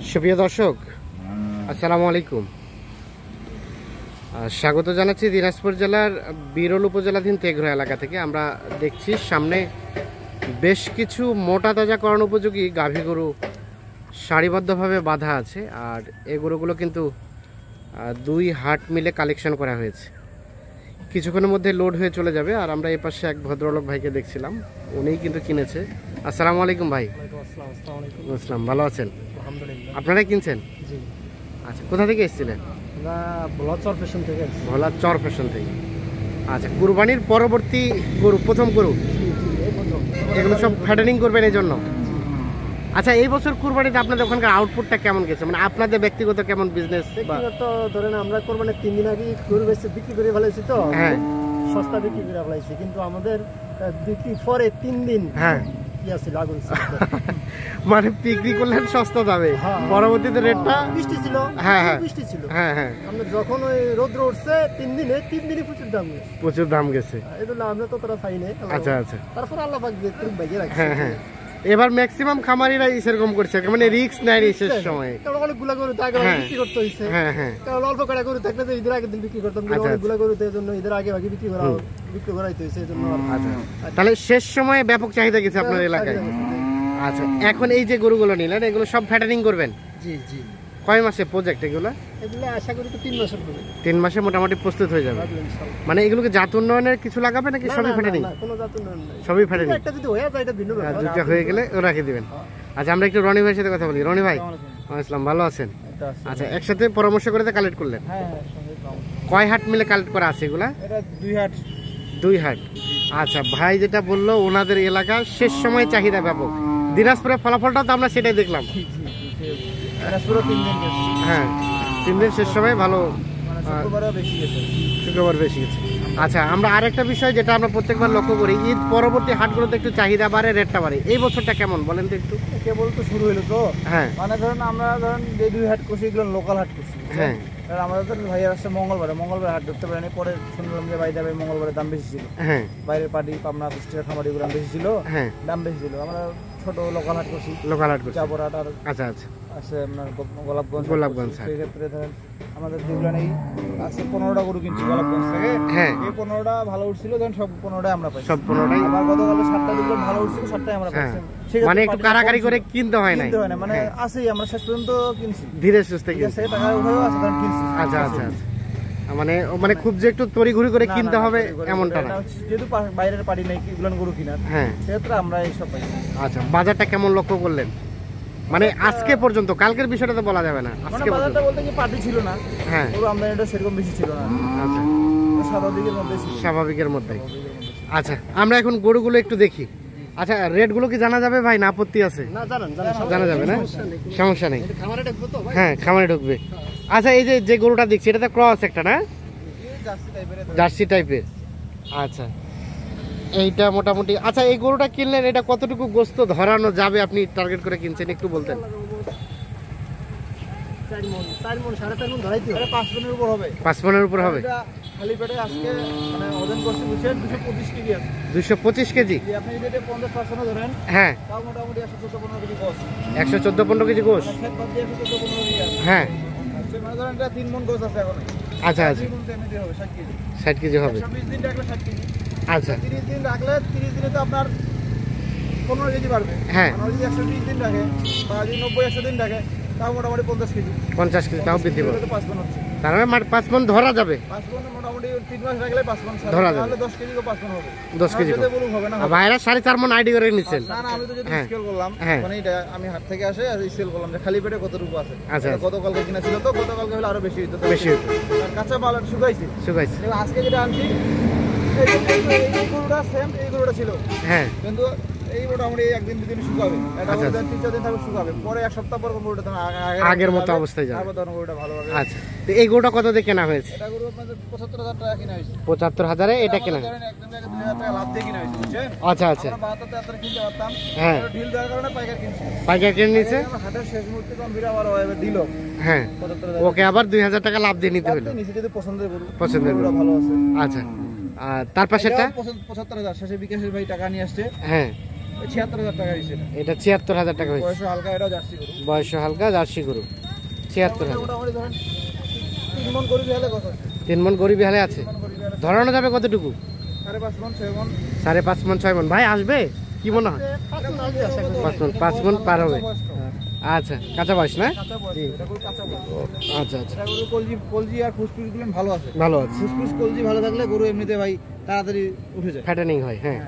সুপ্রিয় দর্শক, আসসালামু আলাইকুম। স্বাগত জানাচ্ছি দিনাজপুর জেলার বিরল উপজেলাধীন তেঘরা এলাকা থেকে। আমরা দেখছি সামনে বেশ কিছু মোটা তাজাকরণ উপযোগী গাভী গরু সারিবদ্ধভাবে বাঁধা আছে, আর এই গরুগুলো কিন্তু দুই হাট মিলে কালেকশন করা হয়েছে। কিছুক্ষণের মধ্যে লোড হয়ে চলে যাবে। আর আমরা এই পাশে এক ভদ্রলোক ভাইকে দেখছিলাম, উনিই কিন্তু কিনেছে। আসসালামু আলাইকুম ভাই। আসসালাম, ভালো আছেন? আপনারাই কিনছেন? আচ্ছা, কোথা থেকে এসেছিলেন? ভোলা চর ফ্যাশন থেকে। আচ্ছা, কুরবানির পরবর্তী গরু, প্রথম গরু, এগুলো সব ফ্যাটেনিং করবেন এই জন্য? আচ্ছা, এই বছর কুরবানিতে আপনাদের ওখানকার আউটপুটটা কেমন গেছে? মানে আপনাদের ব্যক্তিগত কেমন বিজনেস? ধরেন আমরা কোরবানির 3 দিন আগে গরু বিক্রি করে ফেলেছি, তো হ্যাঁ সস্তা বিক্রি করে ফেলাইছি, কিন্তু আমাদের বিক্রি পরে 3 দিন হ্যাঁ কি আছে লাগুন মানে বিক্রি করলেন সস্তা দামে, পরবর্তীতে রেটটা বৃষ্টি ছিল। হ্যাঁ হ্যাঁ বৃষ্টি ছিল। হ্যাঁ হ্যাঁ, আমরা যখন ওই রোদ্র উঠছে 3 দিনে প্রচুর দাম গেছে। এগুলো আমরা তো তোরা পাই না। আচ্ছা আচ্ছা, তারপর আল্লাহ পাক যে তুমি বাইরে রাখছে। হ্যাঁ হ্যাঁ, এবার ম্যাক্সিমাম খামারিরা সেরকম করছে, মানে রিস্ক নেয় শেষ সময়। অনেকগুলা গরু আগে বিক্রি করতে হয়েছে। হ্যাঁ হ্যাঁ, কারণ অল্প কটা গরু থাকলে তো ঈদের আগের দিন বিক্রি করতাম, অনেকগুলা গরুদের জন্য ঈদের আগে ভাগে বিক্রি করাইতে হয়েছে। এই জন্য তাহলে শেষ সময়ে ব্যাপক চাহিদা গেছে আপনার এলাকায়। আচ্ছা, এখন এই যে গরুগুলো নিলেন, এগুলো সব ফ্যাটারিং করবেন? জি জি। কয় মাসে প্রজেক্ট এগুলো? এগুলো আশা করি তো 3 মাসের পরে। 3 মাসে মোটামুটি প্রস্তুত হয়ে যাবে। মানে এগুলোকে জাত উন্নয়নের কিছু লাগাবে নাকি সবই ফ্যাটারিং? না, কোনো জাত উন্নয়ন নাই, সবই ফ্যাটারিং। একটা যদি হয়ে যায় এটা ভিন্ন ব্যাপার। দুটো হয়ে গেলে ও রাখে দিবেন। আচ্ছা, আমরা একটু রনি ভাইয়ের সাথে কথা বলি। রনি ভাই, আসসালাম, ভালো আছেন? আচ্ছা, একসাথে পরামর্শ করে তো কালেক্ট করলেন? হ্যাঁ, কয় হাট মিলে কালেক্ট করা আছে এগুলা? এটা 2 হাট। 2 হাট। আচ্ছা, ভাই যেটা বললো ওনাদের এলাকা শেষ সময় চাহিদা ব্যাপক। দিনাজপুরের ফলাফলটাও তো আমরা সেটাই দেখলাম। হ্যাঁ, 3 দিন শেষ সময় ভালো, শুক্রবার বেশি গেছে। আচ্ছা, আমরা আরেকটা বিষয় যেটা আমরা প্রত্যেকবার লক্ষ্য করি, ঈদ পরবর্তী হাটগুলোতে একটু চাহিদা বাড়ে, রেটটা বাড়ে। এই বছরটা কেমন বলেন তো একটু? কেবল তো শুরু হলো তো। হ্যাঁ, মানে ধরুন আমরা যে 2 হাট করছি, এগুলো লোকাল হাট করছি। হ্যাঁ, আমাদের তো ভাইয়ার আসছে মঙ্গলবারে হাট ধরতে পারেনি। পরে শুনলাম যে ভাই যাবে মঙ্গলবারে, দাম বেশি ছিল। হ্যাঁ, বাইরের পার্টি পাবনা কুষ্টিয়া খামারি গুলো বেশি ছিল। হ্যাঁ, দাম বেশি ছিল। আমরা ছোট লোকাল হাট করছি। চাপর হাট। আর আচ্ছা আচ্ছা আছে আপনার গোলাপগঞ্জ। সেই ক্ষেত্রে ধরেন আমাদের যেগুলো নেই আছে 15টা গরু কিনছি গোলাপগঞ্জ থেকে। হ্যাঁ, এই 15টা ভালো উঠছিল, ধরেন সব 15টাই আমরা পাইছি। সব 15টাই। আবার গতকাল 7টা যেগুলো ভালো উঠছিল 7টাই আমরা পাইছি। মানে একটু কারাকারি করে কিনতে হয় না, মানে আছেই, আমরা শেষ পর্যন্ত কিনছি ধীরে সুস্থে কিনছি। টাকা উঠেও আছে, ধরেন কিনছি। আচ্ছা আচ্ছা, মানে খুব যে একটু তড়িঘড়ি করে কিনতে হবে এমনটা না, যেহেতু বাইরের পার্টি নেই এগুলো গরু কিনার। হ্যাঁ, সেক্ষেত্রে আমরা এইসব পাই। আচ্ছা, বাজারটা কেমন লক্ষ্য করলেন? মানে আজকে পর্যন্ত, কালকের বিষয়টা তো বলা যাবে না। আজকে বাজারটা বলতে কি পার্টি ছিল না। হ্যাঁ, পুরো আমদানিটা সেরকম বেশি ছিল না। আচ্ছা, স্বাভাবিকের মধ্যে। আচ্ছা, আমরা এখন গরুগুলো একটু দেখি। আচ্ছা, রেটগুলো কি জানা যাবে ভাই? না আপত্তি আছে? জানা যাবে না, সমস্যা নেই। হ্যাঁ, খামারে ঢুকবে। আচ্ছা, এই যে গরুটা দেখছি, এটা তো ক্রস একটা না, জার্সি টাইপের। আচ্ছা, এইটা মোটামুটি। আচ্ছা, এই গরুটা কিনলেন, এটা কতটুকু গোস্ত ধরানো যাবে আপনি টার্গেট করে কিনছেন একটু বলতেন? 4 মণ, 4.5 মণ ধরাইতে হবে। 5 মণের উপর হবে। 5 মণের উপর হবে। খালি পেটে আজকে মানে ওজন করতে বুঝছেন 225 কেজি আছে। 225 কেজি। আপনি যদি এটা 50% ধরেন, হ্যাঁ, তাও মোটামুটি 114-15 কেজি গোস। 114-15 কেজি গোস। হ্যাঁ, মানে ধরেন এটা 3 মণ গোস আছে এখন। আচ্ছা আচ্ছা, 60 কেজি হবে। 20 দিন রাখলে 60 কেজি। আচ্ছা, 30 দিন রাখলে 30 দিনে তো আপনার 15 কেজি বাড়বে। হ্যাঁ, আর যদি 120 দিন রাখে বা যদি 90-100 দিন রাখে, তাও মোটামুটি 50 কেজি। 50 কেজি তাও বৃদ্ধি পাবে। 5 মণ হচ্ছে। তার মানে 5 মণ ধরা যাবে। 5 মণ মোটামুটি 3 মাস রাখলে 5 মণ ধরা যাবে। তাহলে 10 কেজি কো 5 মণ হবে। 10 কেজি হবে না। ভাইরা 4.5 মণ আইডি করে নিছেন? না না, আমি তো যদি স্কেল করলাম, মানে এটা আমি হাট থেকে আসে আর স্কেল করলাম যে খালি পেটে কতটুকু আছে। আচ্ছা, গতকালকে কিনা ছিল, তো গতকালকে হলে আরো বেশি হতো। আর কাঁচা মাল শুকাইছে। আজকে যেটা আনছি এই গরুটা সেম, এই গরুটা ছিল। হ্যাঁ, কিন্তু এই মোটামুটি 1 দিন 2 দিন শুকাবে। এটা 3-4 দিন থাকবে শুকাবে, পরে 1 সপ্তাহ পর গরুটা আগের মতো অবস্থায় যাবে। আবার তখন গরুটা ভালো হবে। আচ্ছা, তো এই গরুটা কত দিয়ে কেনা হয়েছে? এটা গরু আপনাদের 75,000 টাকা কিনা হয়েছে। 75,000 এ এটা কেনা? একদম 2,000 টাকা লাভ দিয়ে কিনা হয়েছে, বুঝছেন? আচ্ছা আচ্ছা, 72,000 কিনতে পারতাম। হ্যাঁ, ঢিল দেওয়ার কারণে পাইকার কিনছি। পাইকার কিনে নিছে। হাটের শেষ মুহূর্তে কম বিরা আবার দিল। হ্যাঁ, ওকে আবার 2,000 টাকা লাভ দিয়ে নিতে হলো। নিচে যদি পছন্দের গরু, গরু ভালো আছে। আচ্ছা, আর তার পাশেরটা 75,000 শেষে বিকাশের ভাই টাকা নিয়ে আসছে। হ্যাঁ, ৭৬,০০০ টাকা হয়েছে। এটা ৭৬,০০০ টাকা হয়েছে। বয়স হালকা, এটাও জার্সি গরু। বয়স হালকা জার্সি গরু ৭৬,০০০। মোটামুটি ধরেন 3 মণ গরু বিহালে কত? 3 মণ গরিবি হালে আছে। 3 মণ গরু বিহালে ধরানো যাবে কতটুকু? 5.5 মণ 6 মণ। 5.5 মণ 6 মণ। ভাই আসবে কি মনে হয়? 5 মণ পার হবে। আচ্ছা, কাঁচা বয়স না? কাঁচা বয়স, এটা গরু কাঁচা বয়স। আচ্ছা আচ্ছা, এটা গরু কলজি আর ফুসফুস গুলো ভালো আছে। ভালো আছে। ফুসফুস কলজি ভালো থাকলে গরু এমনিতে ভাই তাড়াতাড়ি উঠে যায়। ফ্যাটেনিং হয়। হ্যাঁ,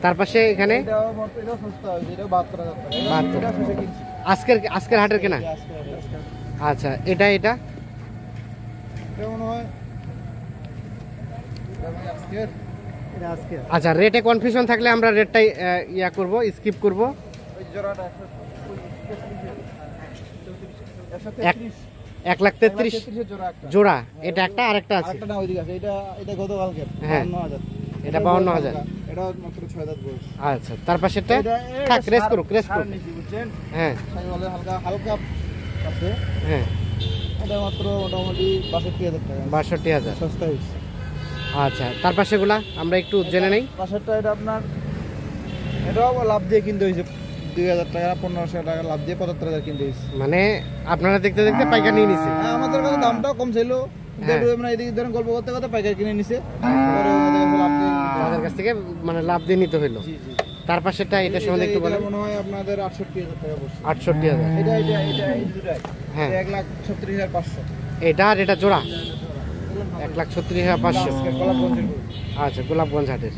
তার পাশে এখানে এটাও সস্তা হয়েছে, এটাও 72,000 টাকা। 72,000 এটা শেষে কিনছি। আজকের হাটের কেনা। আচ্ছা, এটা এটা মনে হয় আজকের। আচ্ছা, রেটে কনফিউশন থাকলে আমরা রেটটাই ইয়া করব, স্কিপ করব। ওই জোড়াটা 1,33,000 জোড়া। এটা একটা, আরেকটা আছে। আরেকটা না ওইদিকে আছে, এটা গতকালকে। হ্যাঁ। 52,000। এটা 52,000। এটা মাত্র 6 দাঁত বয়স। আচ্ছা, তার পাশেরটা থাক, ক্রেস করো। বুঝছেন? হ্যাঁ সাই বলে হালকা হালকা আছে। হ্যাঁ, এটা মাত্র মোটামুটি 62,000 টাকা। 62,000। সস্তা হয়েছে। আচ্ছা, তার পাশেগুলা আমরা একটু জেনে নেই। পাশেরটা এটা আপনার, এটাও লাভ দিয়ে কিনতে হয়েছে। 2,000 টাকা 1500 টাকা লাভ দিয়ে 75,000 কিনতে হয়েছে। মানে আপনারা দেখতে দেখতে পাইকারি নিয়ে নিছে। হ্যাঁ, আমাদের কাছে দামটাও কম ছিল। হ্যাঁ। আমরা এদিকে ধরেন গল্প করতে করতে পাইকারি কিনে নিছে। পরে আমাদের কাছে লাভ দিয়ে আমাদের কাছ থেকে মানে লাভ দিয়ে নিতে হইলো। জি জি। তার পাশেরটা এটা সম্বন্ধে একটু বলেন। এটা মনে হয় আপনাদের 68,000 টাকা পড়ছে। 68,000। এটা এই দুটাই। হ্যাঁ। 1,36,500। এটা আর এটা জোড়া 1,36,500। গোলাপগঞ্জের গরু। আচ্ছা, গোলাপগঞ্জ হাটের।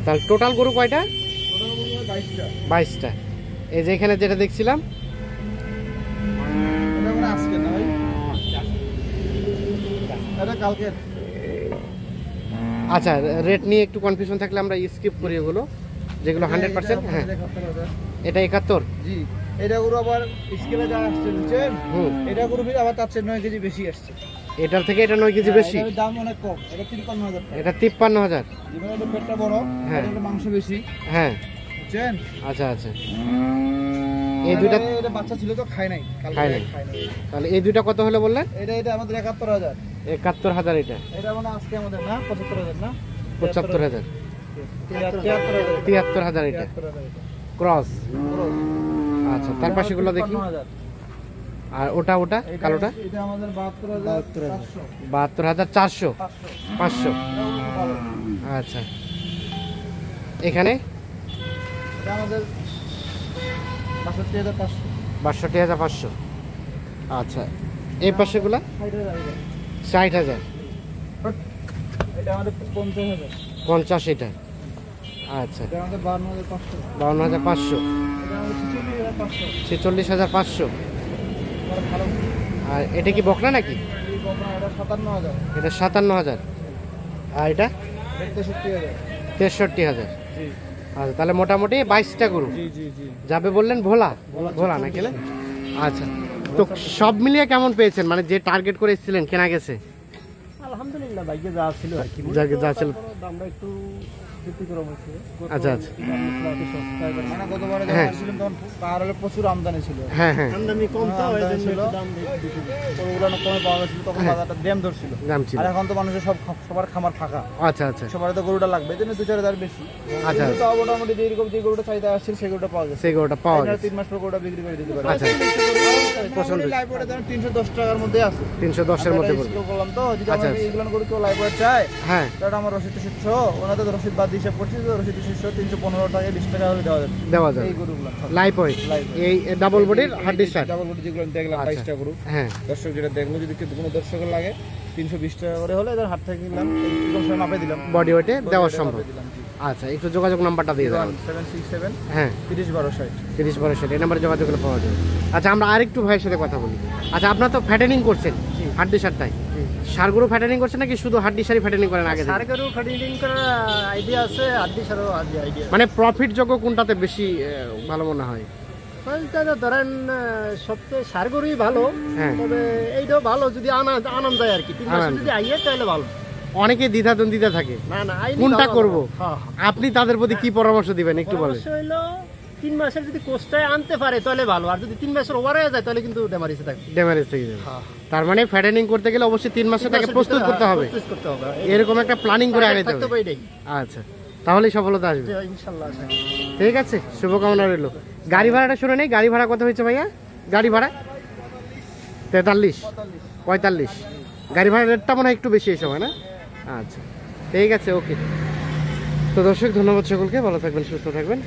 তাহলে টোটাল গরু কয়টা? ওটা মনে হয় 22টা। 22টা। এই যে এখানে যেটা দেখছিলাম এটা মানে আজকে না ভাই, এটা কালকের। আচ্ছা, রেট নিয়ে একটু কনফিউশন থাকলে আমরা স্কিপ করি ওগুলো, যেগুলো 100%। হ্যাঁ, এটা 71। জি, এটা গরু আবার স্কেলে যা আসছে বুঝছেন, হুম, এটা গরু আবার তার চেয়ে 9 কেজি বেশি আসছে। এটার থেকে এটা 9 কেজি বেশি। এটার দাম অনেক কম, এটা 53,000 টাকা। এটা 53,000। যেখানে এটা পেটটা বড়, হ্যাঁ। এটা মাংস বেশি হ্যাঁ, বুঝছেন। আচ্ছা আচ্ছা। এই দুইটা এটা বাচ্চা ছিল তো খায় নাই, কালকে খায় নাই। খায় নাই। তাহলে এই দুইটা কত হলো বললেন? এটা আমাদের 71,000। 71,000। এটা এটা মানে আজকে আমাদের না 75,000 না 75,000। 73,000। 73,000 এটা 73,000 এটা। ক্রস। আচ্ছা, তার পাশেগুলো দেখি। 53,000। আর ওটা কালোটা এটা আমাদের 72,400। 72,400। 500। ভালো। আচ্ছা, এখানে এটা আমাদের 62,500। 62,500। আচ্ছা, এই পাশেগুলা 60,000। এটা আমাদের 50,000। 50 এটা। আচ্ছা, এটা আমাদের 52,500। 52,500। এটা আমাদের 46,500। 46,500। ভালো। আর এটা কি বকনা নাকি? এই বকনা এটা 57,000। এটা 57,000। আর এটা 63,000। 63,000। জি আচ্ছা, তাহলে মোটামুটি 22টা গরু জি জি জি। যাবে বললেন। ভোলা নাকি না? আচ্ছা, তো সব মিলিয়ে কেমন পেয়েছেন, মানে যে টার্গেট করে এসেছিলেন কেনা গেছে? আলহামদুলিল্লাহ, বাইকে যা ছিল আর কি। যা ছিল। দামটা একটু ব্যতিক্রম হচ্ছে। আচ্ছা আচ্ছা। মানে গতবারে যখন হ্যাঁ। আসছিলাম তখন পাহাড়ে প্রচুর আমদানি ছিল। হ্যাঁ হ্যাঁ, আমদানি কম তো এই ছিল, দাম বেশি ছিল। গরুগুলো অনেক কমে পাওয়া গেছিল, তখন বাজারটা দাম ধরছিল। দাম ছিল। আর এখন তো মানুষের সবার খামার ফাঁকা, আচ্ছা আচ্ছা সবার তো গরুটা লাগবে, এই জন্য 2-4 বেশি। আচ্ছা। কিন্তু তাও মোটামুটি যে গরুটা চাহিদা আসছিল সেই গরুটা পাওয়া গেছে। সেই গরুটা পাওয়া গেছে। 3 মাস পর গরুটা বিক্রি করে দিতে পারে। আচ্ছা। পছন্দ। লাইভ ওটা ধরেন 310 টাকার মধ্যে আছে। 310 এর মধ্যে বলুন। বললাম তো, যদি আচ্ছা, আমরা এইগুলো গরু কেউ লাইভ ওটা চায়, হ্যাঁ, তাহলে আমার রসিদ সহ ওনাদের রসিদ বাদ হিসাব করছি, তো রসিদ 315 টাকা 20 টাকা হলে দেওয়া যাবে দেওয়া যাবে। এই গরুগুলো। লাইভ ওয়েট, এই ডাবল বডির হাড্ডি শার্ট। ডাবল বডি যেগুলো আমি দেখলাম আচ্ছা। 22টা গরু। হ্যাঁ, দর্শক যেটা দেখলো, যদি কোনো দর্শকের লাগে 320 টাকা করে হলে এদের হাট থেকে কিনলাম, একদম সময় মাপে দিলাম, বডি ওয়েটে দেওয়া সম্ভব। মাপে দিলাম। জি। আচ্ছা, একটু যোগাযোগ নাম্বারটা দিয়ে দেবেন। 767 হ্যাঁ, 30-12 30 এই নাম্বারে যোগাযোগ করে পাওয়া যাবে। আচ্ছা, আমরা আরেকটু ভাইয়ের সাথে কথা বলি। আচ্ছা, আপনার তো ফ্যাটেনিং করছেন জি। হাড্ডি শার্টটাই, সারগুলো ফ্যাটেনিং করছেন নাকি শুধু হাড্ডি শাড়ি ফ্যাটেনিং করেন আগে থেকে? সারগরু ফিডিং করার আইডিয়া আছে, হাড্ডি সারও আইডিয়া। মানে প্রফিট যোগ্য কোনটাতে বেশি ভালো মনে হয়? ধরেন সবচেয়ে সারগরুই ভালো, হ্যাঁ। তবে এইটাও ভালো যদি আনাম যায় আর কি। 3 মাস আনাম যদি আইয়ে তাহলে ভালো। অনেকে দ্বিধাদ্বন্দ্বিতা থাকে, না না, কোনটা করব? আপনি তাদের প্রতি কি পরামর্শ দিবেন একটু বলেন। হইলো 3 মাসের যদি কোস্টায় আনতে পারে তাহলে ভালো, আর যদি 3 মাসের ওভার হয়ে যায় তাহলে কিন্তু ড্যামারিসে থাকবে। ড্যামেজ থেকে যাবে। তার মানে ফ্যাটেনিং করতে গেলে অবশ্যই 3 মাসে তাকে প্রস্তুত করতে হবে, এরকম একটা প্ল্যানিং করে আগাইতে হবে। আচ্ছা, তাহলেই সফলতা আসবে। ইনশাল্লাহ। ঠিক আছে, শুভকামনা রইল। গাড়ি ভাড়াটা শুনে নেই, গাড়ি ভাড়া কত হয়েছে ভাইয়া? গাড়ি ভাড়া 43 45। গাড়ি ভাড়া রেটটা মনে হয় একটু বেশি এই সময় না? আচ্ছা ঠিক আছে, ওকে। তো দর্শক ধন্যবাদ সকলকে, ভালো থাকবেন, সুস্থ থাকবেন।